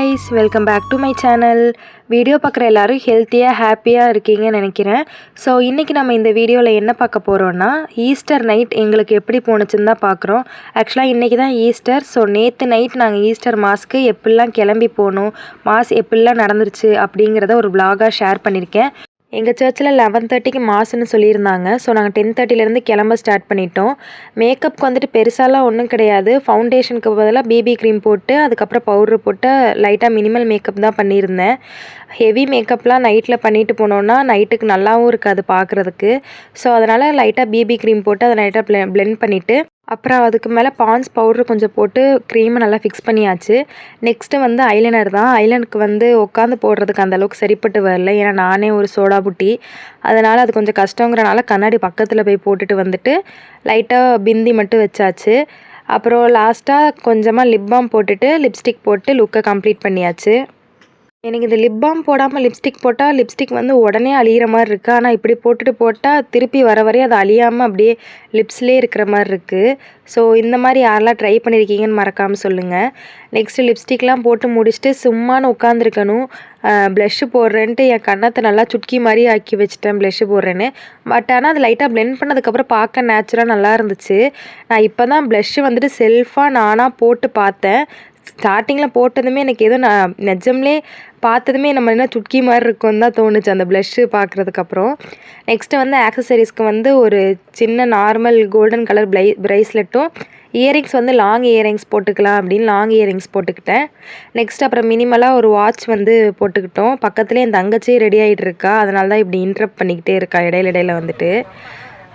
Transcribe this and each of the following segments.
guys, welcome back to my channel. Video பார்க்குற எல்லாரும் ஹெல்த்தியாக ஹாப்பியாக இருக்கீங்கன்னு நினைக்கிறேன். ஸோ இன்றைக்கி நம்ம இந்த வீடியோவில் என்ன பார்க்க போகிறோன்னா ஈஸ்டர் நைட் எங்களுக்கு எப்படி போணுச்சுன்னு தான் பார்க்குறோம். ஆக்சுவலாக இன்றைக்கி தான் ஈஸ்டர். ஸோ நேற்று நைட் நாங்கள் ஈஸ்டர் மாஸ்க்கு எப்படிலாம் கிளம்பி போனோம், மாஸ் எப்படிலாம் நடந்துருச்சு அப்படிங்கிறத ஒரு vlog-ஆ ஷேர் பண்ணியிருக்கேன். எங்கள் சர்ச்சில் 11:30க்கு மாஸ்ன்னு சொல்லியிருந்தாங்க. ஸோ நாங்கள் 10:30லேருந்து கிளம்ப ஸ்டார்ட் பண்ணிட்டோம். மேக்கப்புக்கு வந்துட்டு பெருசாலாம் ஒன்றும் கிடையாது. ஃபவுண்டேஷனுக்கு பதிலாக பிபி க்ரீம் போட்டு அதுக்கப்புறம் பவுட்ரு போட்டு லைட்டாக மினிமல் மேக்கப் தான் பண்ணியிருந்தேன். ஹெவி மேக்கப்லாம் நைட்டில் பண்ணிட்டு போனோன்னா நைட்டுக்கு நல்லாவும் இருக்காது பார்க்குறதுக்கு. ஸோ அதனால் லைட்டாக பிபி க்ரீம் போட்டு அதை லைட்டாக பிளெண்ட் பண்ணிவிட்டு அப்புறம் அதுக்கு மேலே பான்ஸ் பவுட்ரு கொஞ்சம் போட்டு க்ரீமை நல்லா ஃபிக்ஸ் பண்ணியாச்சு. நெக்ஸ்ட்டு வந்து ஐலைனர் தான். ஐலைனுக்கு வந்து உட்காந்து போடுறதுக்கு அந்தளவுக்கு சரிப்பட்டு வரல. ஏன்னா நானே ஒரு சோடா புட்டி, அதனால் அது கொஞ்சம் கஷ்டங்கிறனால கண்ணாடி பக்கத்தில் போய் போட்டுட்டு வந்துட்டு லைட்டாக பிந்தி மட்டும் வச்சாச்சு. அப்புறம் லாஸ்ட்டாக கொஞ்சமாக லிப் பாம் போட்டுட்டு லிப்ஸ்டிக் போட்டு லுக்கை கம்ப்ளீட் பண்ணியாச்சு. எனக்கு இந்த லிப் பாம் போடாமல் லிப்ஸ்டிக் போட்டால் லிப்ஸ்டிக் வந்து உடனே அழியிற மாதிரி இருக்குது. ஆனால் இப்படி போட்டால் திருப்பி வர வரையும் அது அழியாமல் அப்படியே லிப்ஸ்லேயே இருக்கிற மாதிரி இருக்குது. ஸோ இந்த மாதிரி யாரெல்லாம் ட்ரை பண்ணியிருக்கீங்கன்னு மறக்காமல் சொல்லுங்கள். நெக்ஸ்ட்டு லிப்ஸ்டிக்லாம் போட்டு முடிச்சுட்டு சும்மானு உட்காந்துருக்கணும். ப்ளஷ்ஷு போடுறேன்ட்டு என் கன்னத்தை நல்லா சுட்கி மாதிரி ஆக்கி வச்சுட்டேன் ப்ளஷ்ஷு போடுறேன்னு. பட் ஆனால் அது லைட்டாக பிளெண்ட் பண்ணதுக்கப்புறம் பார்க்க நேச்சுரலாக நல்லா இருந்துச்சு. நான் இப்போ தான் ப்ளஷ்ஷு வந்துட்டு செல்ஃபாக நானாக போட்டு பார்த்தேன். ஸ்டார்டிங்கில் போட்டதுமே எனக்கு ஏதோ நான் நிஜம்லே பார்த்ததுமே நம்ம என்ன சுட்கி மாதிரி இருக்கும்னு தான் தோணுச்சு அந்த ப்ளஷ்ஷு பார்க்குறதுக்கப்புறம். நெக்ஸ்ட்டு வந்து ஆக்சசரிஸ்க்கு வந்து ஒரு சின்ன நார்மல் கோல்டன் கலர் ப்ரைஸ்லெட்டும் இயரிங்ஸ் வந்து லாங் இயரிங்ஸ் போட்டுக்கலாம் அப்படின்னு லாங் இயரிங்ஸ் போட்டுக்கிட்டேன். நெக்ஸ்ட் அப்புறம் மினிமலாக ஒரு வாட்ச் வந்து போட்டுக்கிட்டோம். பக்கத்துலேயே என் தங்கச்சி ரெடி ஆகிட்டு இருக்கா, அதனால தான் இப்படி இன்ட்ரப்ட் பண்ணிக்கிட்டே இருக்கா இடையில வந்துட்டு.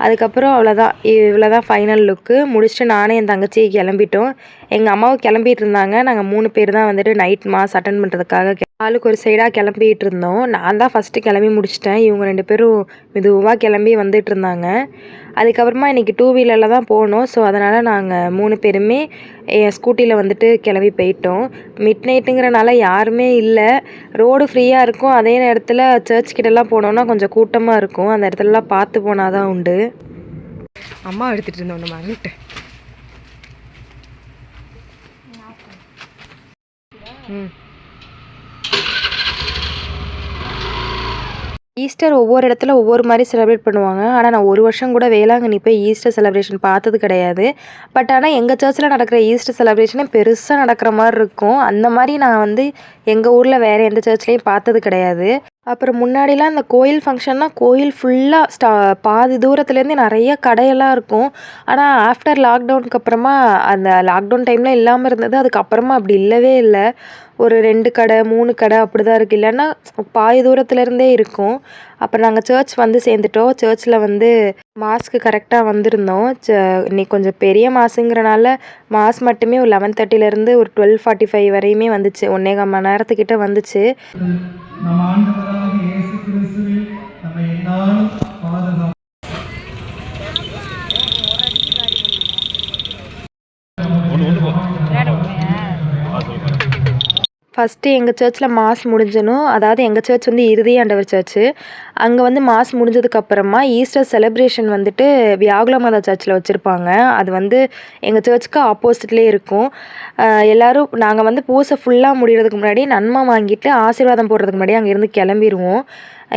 அதுக்கப்புறம் அவ்வளோதான், இவ்வளோ தான் ஃபைனல் லுக்கு. முடிச்சுட்டு நானே என் தங்கச்சியை கிளம்பிட்டோம். எங்கள் அம்மாவும் கிளம்பிட்டு இருந்தாங்க. நாங்கள் 3 பேர் தான் வந்துட்டு நைட் மாஸ் அட்டன் பண்ணுறதுக்காக ஆளுக்கு ஒரு சைடாக கிளம்பிகிட்டு இருந்தோம். நான் தான் ஃபஸ்ட்டு கிளம்பி முடிச்சிட்டேன். இவங்க 2 பேரும் மெதுவாக கிளம்பி வந்துட்டு இருந்தாங்க. அதுக்கப்புறமா இன்றைக்கி 2 வீலரில் தான் போனோம். ஸோ அதனால் நாங்கள் 3 பேருமே என் ஸ்கூட்டியில் வந்துட்டு கிளம்பி போயிட்டோம். மிட் நைட்டுங்கிறனால யாருமே இல்லை, ரோடு ஃப்ரீயாக இருக்கும். அதே நேரத்தில் சர்ச் கிட்டலாம் போனோன்னா கொஞ்சம் கூட்டமாக இருக்கும். அந்த இடத்துலலாம் பார்த்து போனால் தான் உண்டு. அம்மா எடுத்துகிட்டு இருந்தோம் நம்ம அங்கிட்ட. ஈஸ்டர் ஒவ்வொரு இடத்துல ஒவ்வொரு மாதிரி செலிப்ரேட் பண்ணுவாங்க. ஆனால் நான் ஒரு வருஷம் கூட வேளாங்கண்ணி போய் ஈஸ்டர் செலிப்ரேஷன் பார்த்தது கிடையாது. பட் ஆனால் எங்கள் சர்ச்சில் நடக்கிற ஈஸ்டர் செலிப்ரேஷனே பெருசாக நடக்கிற மாதிரி இருக்கும். அந்த மாதிரி நான் வந்து எங்கள் ஊரில் வேறு எந்த சர்ச்லேயும் பார்த்தது கிடையாது. அப்புறம் முன்னாடிலாம் அந்த கோயில் ஃபங்க்ஷன்னா கோயில் ஃபுல்லாக பாதி தூரத்துலேருந்து நிறைய கடையெல்லாம் இருக்கும். ஆனால் ஆஃப்டர் லாக்டவுனுக்கு அப்புறமா அந்த லாக்டவுன் டைமில் இல்லாமல் இருந்தது. அதுக்கப்புறமா அப்படி இல்லவே இல்லை. ஒரு 2 கடை 3 கடை அப்படி தான் இருக்குது. இல்லைன்னா பாதி தூரத்துலேருந்தே இருக்கும். அப்புறம் நாங்கள் சர்ச் வந்து சேர்ந்துட்டோம். சர்ச்சில் வந்து மாஸ்க்கு கரெக்டாக வந்திருந்தோம். இன்னைக்கு கொஞ்சம் பெரிய மாஸுங்கிறனால மாஸ் மட்டுமே ஒரு 11:30லேருந்து ஒரு 12:45 வரையுமே வந்துச்சு. 1.25 மணி நேரத்துக்கிட்ட வந்துச்சு. ஃபஸ்ட்டு எங்கள் சர்ச்சில் மாஸ் முடிஞ்சணும். அதாவது எங்கள் சர்ச் வந்து இறுதி ஆண்டவர் சர்ச்சு. அங்கே வந்து மாஸ் முடிஞ்சதுக்கப்புறமா ஈஸ்டர் செலிப்ரேஷன் வந்துட்டு வியாகுலமாதா சர்ச்சில் வச்சுருப்பாங்க. அது வந்து எங்கள் சர்ச்சுக்கு ஆப்போசிட்லேயே இருக்கும். எல்லோரும் நாங்கள் வந்து பூசை ஃபுல்லாக முடிகிறதுக்கு முன்னாடி நன்மை வாங்கிட்டு ஆசீர்வாதம் போடுறதுக்கு முன்னாடி அங்கேருந்து கிளம்பிடுவோம்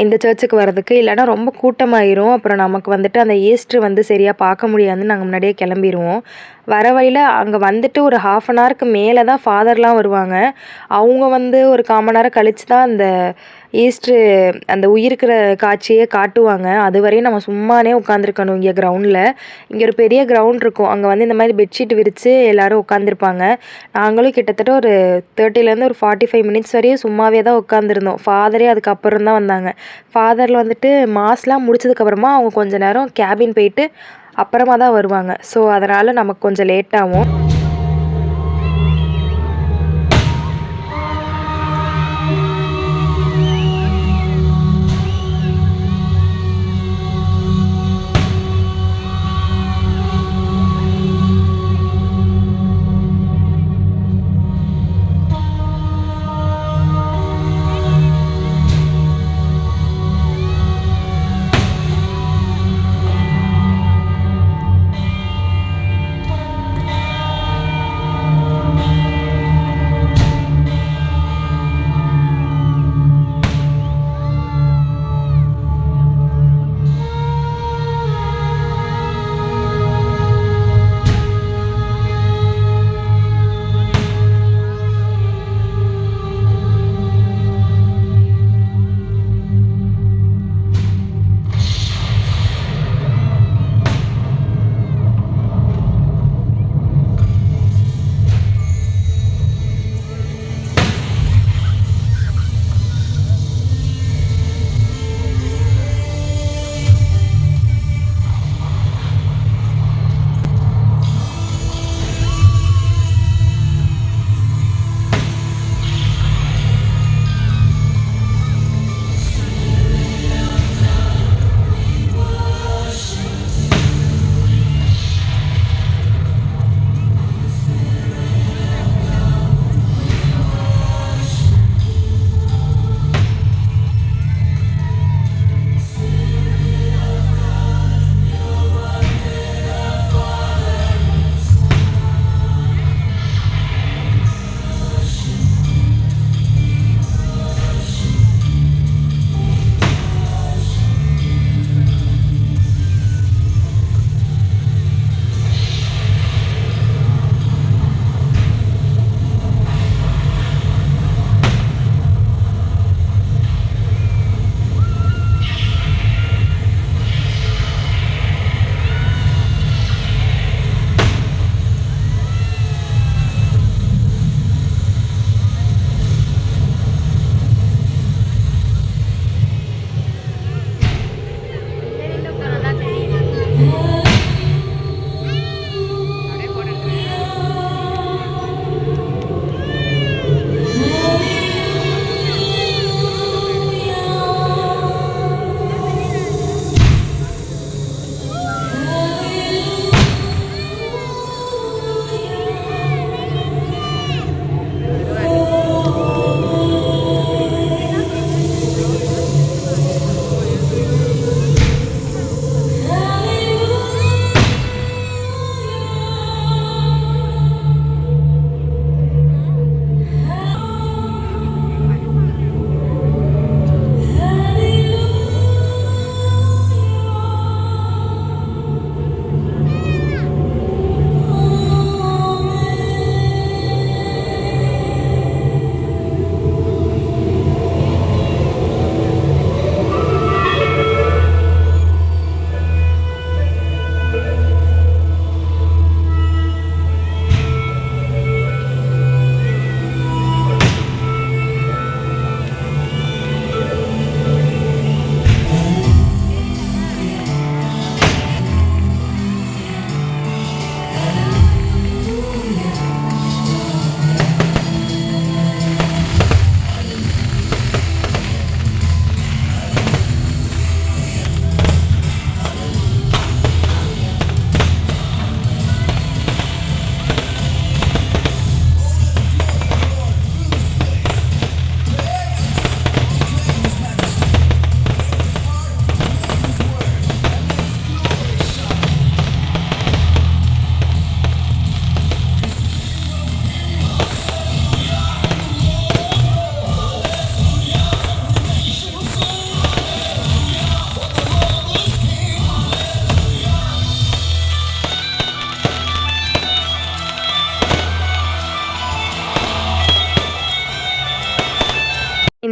இந்த சர்ச்சுக்கு வர்றதுக்கு. இல்லைனா ரொம்ப கூட்டமாயிரும். அப்புறம் நமக்கு வந்துட்டு அந்த ஈஸ்டர் வந்து சரியாக பார்க்க முடியாதுன்னு நாங்கள் முன்னாடியே கிளம்பிடுவோம். வர வழியில் அங்கே வந்துட்டு ஒரு 1/2 அன் ஹவருக்கு மேலே தான் ஃபாதர்லாம் வருவாங்க. அவங்க வந்து ஒரு 1/4 மணி நேரம் கழித்து தான் அந்த ஈஸ்டர் அந்த உயிருக்கிற காட்சியே காட்டுவாங்க. அது வரையும் நம்ம சும்மானே உட்காந்துருக்கணும் இங்கே கிரவுண்டில். இங்கே ஒரு பெரிய கிரவுண்ட் இருக்கும். அங்கே வந்து இந்த மாதிரி பெட்ஷீட் விரித்து எல்லோரும் உட்காந்துருப்பாங்க. நாங்களும் கிட்டத்தட்ட ஒரு 30லேருந்து ஒரு 45 மினிட்ஸ் வரையும் சும்மாவே தான் உட்காந்துருந்தோம். ஃபாதரே அதுக்கப்புறம் தான் வந்தாங்க. ஃபாதரில் வந்துட்டு மாஸ்லாம் முடிச்சதுக்கப்புறமா அவங்க கொஞ்சம் நேரம் கேபின் போயிட்டு அப்புறமா தான் வருவாங்க. ஸோ அதனால் நமக்கு கொஞ்சம் லேட்டாகும்.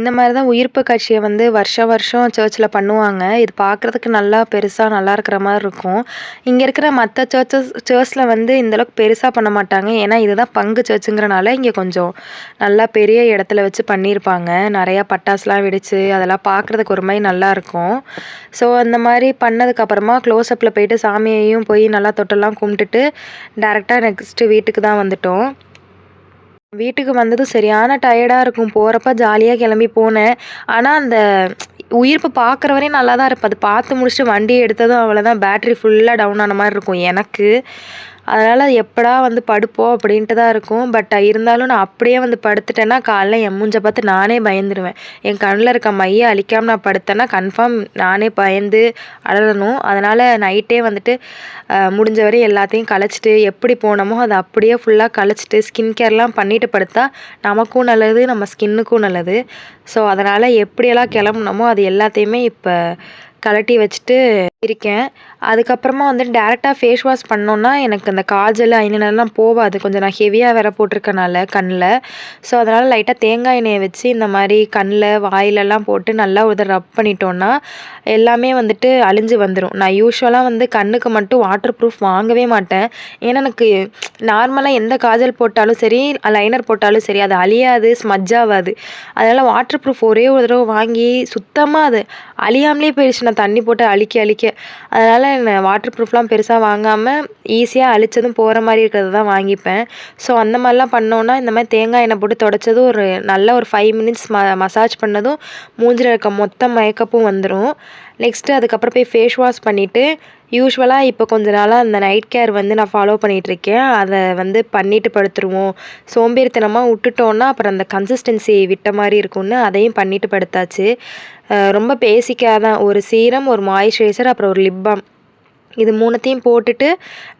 இந்த மாதிரி தான் உயிர்ப்பு காட்சியை வந்து வருஷம் வருஷம் சர்ச்சில் பண்ணுவாங்க. இது பார்க்குறதுக்கு நல்லா பெருசாக நல்லா இருக்கிற மாதிரி இருக்கும். இங்கே இருக்கிற மற்ற சர்ச்சில் வந்து இந்தளவுக்கு பெருசாக பண்ண மாட்டாங்க. ஏன்னா இதுதான் பங்கு சர்ச்சுங்கிறனால இங்கே கொஞ்சம் நல்லா பெரிய இடத்துல வச்சு பண்ணியிருப்பாங்க. நிறையா பட்டாசுலாம் வெடித்து அதெல்லாம் பார்க்குறதுக்கு ஒரு மாதிரி நல்லாயிருக்கும். ஸோ அந்த மாதிரி பண்ணதுக்கப்புறமா க்ளோஸ்அப்பில் போயிட்டு சாமியையும் போய் நல்லா தொட்டெல்லாம் கும்பிட்டுட்டு டேரெக்டாக நெக்ஸ்ட்டு வீட்டுக்கு தான் வந்துட்டோம். வீட்டுக்கு வந்ததும் சரியான டயர்டாக இருக்கும். போகிறப்ப ஜாலியாக கிளம்பி போனேன். ஆனால் அந்த உயிர்ப்பு பார்க்குற வரையும் நல்லா தான் இருப்பேன். அது பார்த்து முடிச்சுட்டு வண்டியை எடுத்ததும் அவ்வளோதான், பேட்ரி ஃபுல்லாக டவுன் ஆன மாதிரி இருக்கும் எனக்கு. அதனால் எப்படா வந்து படுப்போம் அப்படின்ட்டு தான் இருக்கும். பட் இருந்தாலும் நான் அப்படியே வந்து படுத்துட்டேன்னா காலைல என் மூஞ்சை பார்த்து நானே பயந்துடுவேன். என் கண்ணில் இருக்க மையை அழிக்காமல் நான் படுத்தேன்னா கன்ஃபார்ம் நானே பயந்து அழறணும். அதனால் நைட்டே வந்துட்டு முடிஞ்ச வரை எல்லாத்தையும் கலைச்சிட்டு எப்படி போனோமோ அதை அப்படியே ஃபுல்லாக கலைச்சிட்டு ஸ்கின் கேர்லாம் பண்ணிட்டு படுத்தா நமக்கும் நல்லது, நம்ம ஸ்கின்னுக்கும் நல்லது. ஸோ அதனால் எப்படியெல்லாம் கிளம்புனோமோ அது எல்லாத்தையுமே இப்போ கழட்டி வச்சுட்டு இருக்கேன். அதுக்கப்புறமா வந்து டேரெக்டாக ஃபேஸ் வாஷ் பண்ணோன்னா எனக்கு அந்த காஜல் ஐலைனர்லாம் போகாது. கொஞ்சம் நான் ஹெவியாக வேற போட்டிருக்கனால கண்ணில். ஸோ அதனால் லைட்டாக தேங்காய் எண்ணெயை வச்சு இந்த மாதிரி கண்ணில் வாயிலெல்லாம் போட்டு நல்லா ஒரு ரப் பண்ணிட்டோன்னா எல்லாமே வந்துட்டு அழிஞ்சு வந்துடும். நான் யூஸ்வலாக வந்து கண்ணுக்கு மட்டும் வாட்டர் ப்ரூஃப் வாங்கவே மாட்டேன். ஏன்னா எனக்கு நார்மலாக எந்த காஜல் போட்டாலும் சரி, லைனர் போட்டாலும் சரி, அது அழியாது, ஸ்மஜ் ஆகாது. அதனால் வாட்டர் ப்ரூஃப் ஒரே ஒரு தடவை வாங்கி சுத்தமாக அது அழியாமலே போயிடுச்சு. நான் தண்ணி போட்டு அழிக்க அதனால் நான் வாட்டர் ப்ரூஃப்லாம் பெருசாக வாங்காமல் ஈஸியாக அழிச்சதும் போகிற மாதிரி இருக்கிறது தான் வாங்கிப்பேன். ஸோ அந்த மாதிரிலாம் பண்ணோன்னா இந்த மாதிரி தேங்காய் எண்ணெய் போட்டு துடைச்சதும் ஒரு நல்ல ஒரு 5 மினிட்ஸ் மசாஜ் பண்ணதும் மூஞ்சில் இருக்க மொத்த மேக்கப்பும் வந்துடும். நெக்ஸ்ட்டு அதுக்கப்புறம் போய் ஃபேஸ் வாஷ் பண்ணிவிட்டு யூஸ்வலாக இப்போ கொஞ்ச நாளாக அந்த நைட் கேர் வந்து நான் ஃபாலோ பண்ணிகிட்ருக்கேன். அதை வந்து பண்ணிவிட்டு படுத்துருவோம். சோம்பேறித்தனமாக விட்டுட்டோன்னா அப்புறம் அந்த கன்சிஸ்டன்சி விட்ட மாதிரி இருக்கும்னு அதையும் பண்ணிவிட்டு படுத்தாச்சு. ரொம்ப பேசிக்காக தான் ஒரு சீரம், ஒரு மாய்ஸ்சரைசர், அப்புறம் ஒரு லிப் பாம், இது 3த்தையும் போட்டுட்டு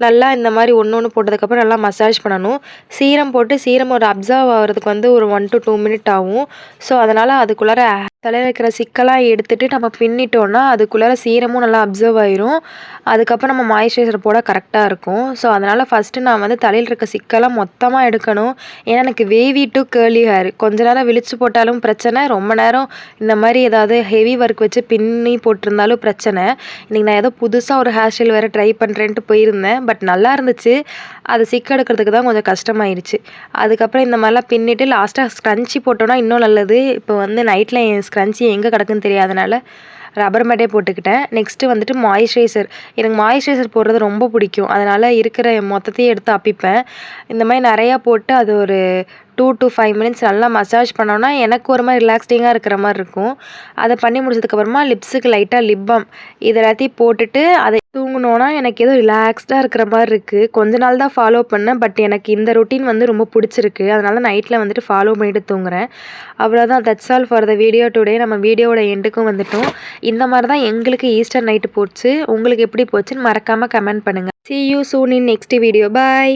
நல்லா இந்த மாதிரி ஒன்று போட்டதுக்கப்புறம் நல்லா மசாஜ் பண்ணணும். சீரம் போட்டு சீரம் ஒரு அப்சர்வ் ஆகிறதுக்கு வந்து ஒரு 1 to 2 மினிட் ஆகும். ஸோ அதனால் அதுக்குள்ளார தலையில் இருக்கிற சிக்கெல்லாம் எடுத்துகிட்டு நம்ம பின்னிட்டோன்னா அதுக்குள்ளார சீரமும் நல்லா அப்சர்வ் ஆயிரும். அதுக்கப்புறம் நம்ம மாய்ஸ்சரைசர் போட கரெக்டாக இருக்கும். ஸோ அதனால் ஃபஸ்ட்டு நான் வந்து தலையில் இருக்க சிக்கெல்லாம் மொத்தமாக எடுக்கணும். ஏன்னா எனக்கு வேவி டு கேர்லி ஹேர். கொஞ்ச நேரம் விழிச்சு போட்டாலும் பிரச்சனை, ரொம்ப நேரம் இந்த மாதிரி ஏதாவது ஹெவி ஒர்க் வச்சு பின்னி போட்டிருந்தாலும் பிரச்சனை. இன்றைக்கி நான் ஏதோ புதுசாக ஒரு ஹேர் ஸ்டைல் வேறு ட்ரை பண்ணுறேன்ட்டு போயிருந்தேன். பட் நல்லா இருந்துச்சு. அது சிக்கு எடுக்கிறதுக்கு தான் கொஞ்சம் கஷ்டமாயிருச்சு. அதுக்கப்புறம் இந்த மாதிரிலாம் பின்னிட்டு லாஸ்ட்டாக ஸ்க்ரன்ச்சி போட்டோன்னா இன்னும் நல்லது. இப்போ வந்து நைட்டில் என் ஸ்க்ரன்ச்சி எங்கே கிடக்குன்னு தெரியாதனால ரப்பர் மேட்டே போட்டுக்கிட்டேன். நெக்ஸ்ட்டு வந்துட்டு மாய்ஸ்சரைசர். எனக்கு மாய்ஸ்சரைசர் போடுறது ரொம்ப பிடிக்கும். அதனால் இருக்கிற மொத்தத்தையும் எடுத்து அப்பிப்பேன். இந்த மாதிரி நிறையா போட்டு அது ஒரு 2 to 5 மினிட்ஸ் நல்லா மசாஜ் பண்ணோன்னா எனக்கு ஒரு மாதிரி ரிலாக்ஸ்டிங்காக இருக்கிற மாதிரி இருக்கும். அதை பண்ணி முடிச்சதுக்கப்புறமா லிப்ஸுக்கு லைட்டாக லிப் பாம் இது எல்லாத்தையும் போட்டுட்டு அதை தூங்கினோன்னா எனக்கு ஏதோ ரிலாக்ஸ்டாக இருக்கிற மாதிரி இருக்குது. கொஞ்ச நாள் தான் ஃபாலோ பண்ணேன். பட் எனக்கு இந்த ரொட்டீன் வந்து ரொம்ப பிடிச்சிருக்கு. அதனால நைட்டில் வந்துட்டு ஃபாலோ பண்ணிட்டு தூங்குறேன். அவ்வளோதான். That's all for the video today. நம்ம வீடியோவோட எண்டுக்கும் வந்துட்டோம். இந்த மாதிரி தான் எங்களுக்கு ஈஸ்டர் நைட்டு போச்சு. உங்களுக்கு எப்படி போச்சுன்னு மறக்காமல் கமெண்ட் பண்ணுங்கள். See you soon in next video. Bye.